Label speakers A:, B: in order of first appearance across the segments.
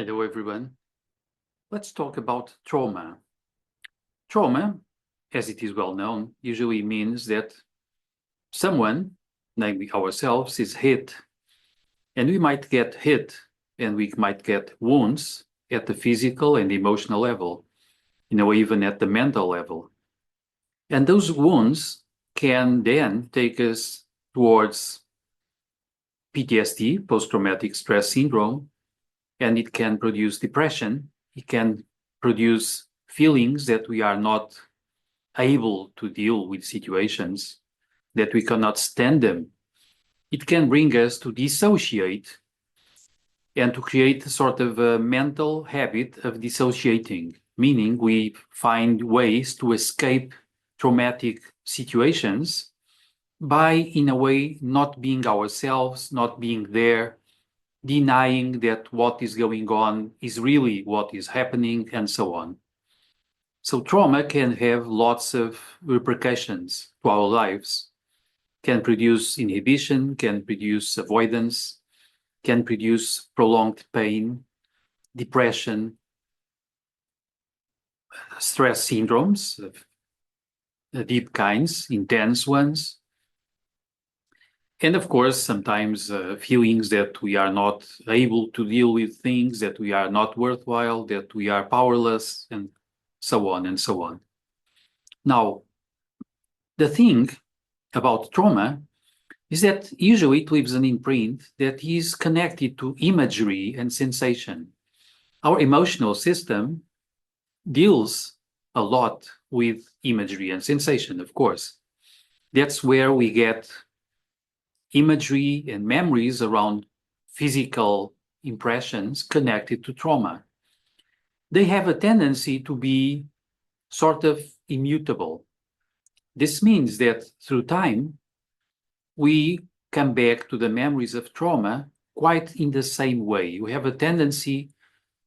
A: Hello, everyone. Let's talk about trauma. Trauma, as it is well known, usually means that someone, namely ourselves, is hit. And we might get hit and we might get wounds at the physical and emotional level, even at the mental level. And those wounds can then take us towards PTSD, post-traumatic stress syndrome, and it can produce depression. It can produce feelings that we are not able to deal with situations, that we cannot stand them. It can bring us to dissociate and to create a sort of a mental habit of dissociating, meaning we find ways to escape traumatic situations by, in a way, not being ourselves, not being there, denying that what is going on is really what is happening, and so on. So trauma can have lots of repercussions to our lives, can produce inhibition, can produce avoidance, can produce prolonged pain, depression, stress syndromes, deep kinds, intense ones. And of course, sometimes feelings that we are not able to deal with things, that we are not worthwhile, that we are powerless, and so on and so on. Now, the thing about trauma is that usually it leaves an imprint that is connected to imagery and sensation. Our emotional system deals a lot with imagery and sensation, of course. That's where we get imagery and memories around physical impressions connected to trauma. They have a tendency to be sort of immutable. This means that through time, we come back to the memories of trauma quite in the same way. We have a tendency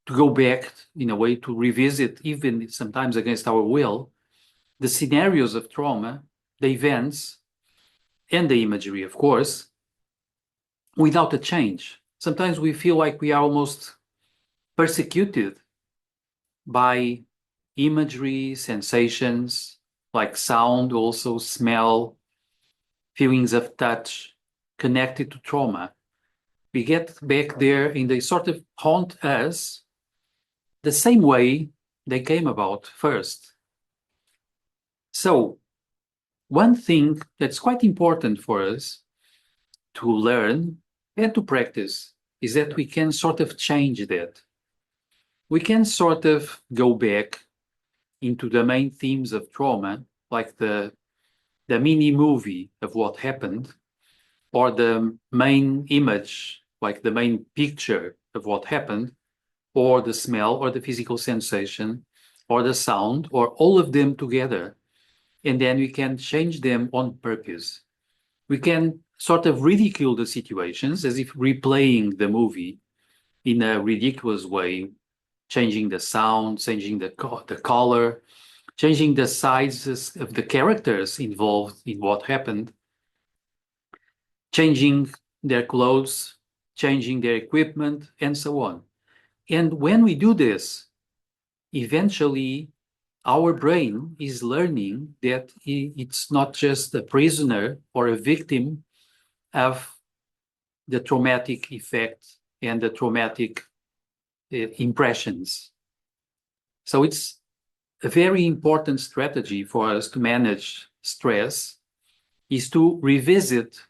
A: to go back, in a way, to revisit, even sometimes against our will, the scenarios of trauma, the events, and the imagery, of course, without a change. Sometimes we feel like we are almost persecuted by imagery, sensations, like sound, also smell, feelings of touch connected to trauma. We get back there and they sort of haunt us the same way they came about first. So, one thing that's quite important for us to learn and to practice is that we can sort of change that. We can sort of go back into the main themes of trauma, like the mini movie of what happened, or the main image, like the main picture of what happened, or the smell, or the physical sensation, or the sound, or all of them together. And then we can change them on purpose. We can sort of ridicule the situations as if replaying the movie in a ridiculous way, changing the sound, changing the color, changing the sizes of the characters involved in what happened, changing their clothes, changing their equipment, and so on. And when we do this, eventually our brain is learning that it's not just a prisoner or a victim of the traumatic effect and the traumatic impressions. So it's a very important strategy for us to manage stress is to revisit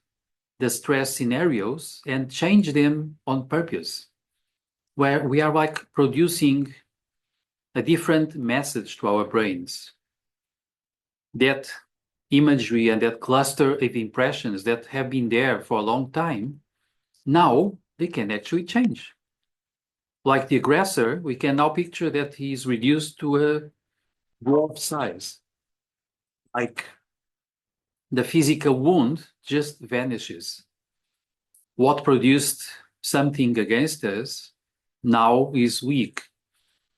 A: the stress scenarios and change them on purpose, where we are like producing a different message to our brains. That imagery and that cluster of impressions that have been there for a long time, now they can actually change. Like the aggressor, we can now picture that he is reduced to a dwarf size. Like the physical wound just vanishes. What produced something against us now is weak,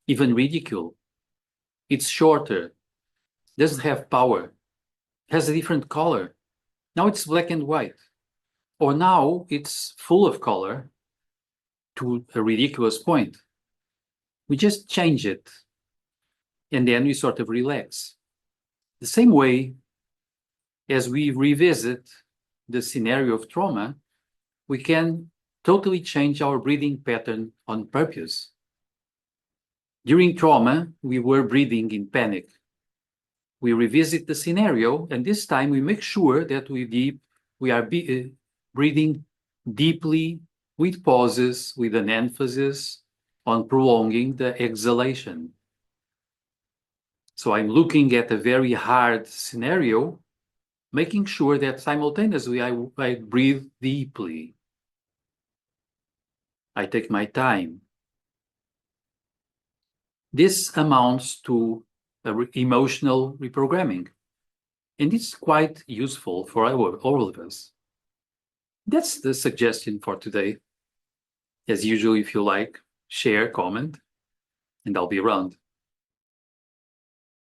A: even ridicule. It's shorter, doesn't have power, has a different color. Now it's black and white. Or now it's full of color to a ridiculous point. We just change it, and then we sort of relax. The same way as we revisit the scenario of trauma, we can totally change our breathing pattern on purpose. During trauma, we were breathing in panic. We revisit the scenario, and this time we make sure that we are breathing deeply with pauses, with an emphasis on prolonging the exhalation. So I'm looking at a very hard scenario, making sure that simultaneously I breathe deeply. I take my time. This amounts to emotional reprogramming, and it's quite useful for all of us. That's the suggestion for today. As usual, if you like, share, comment, and I'll be around.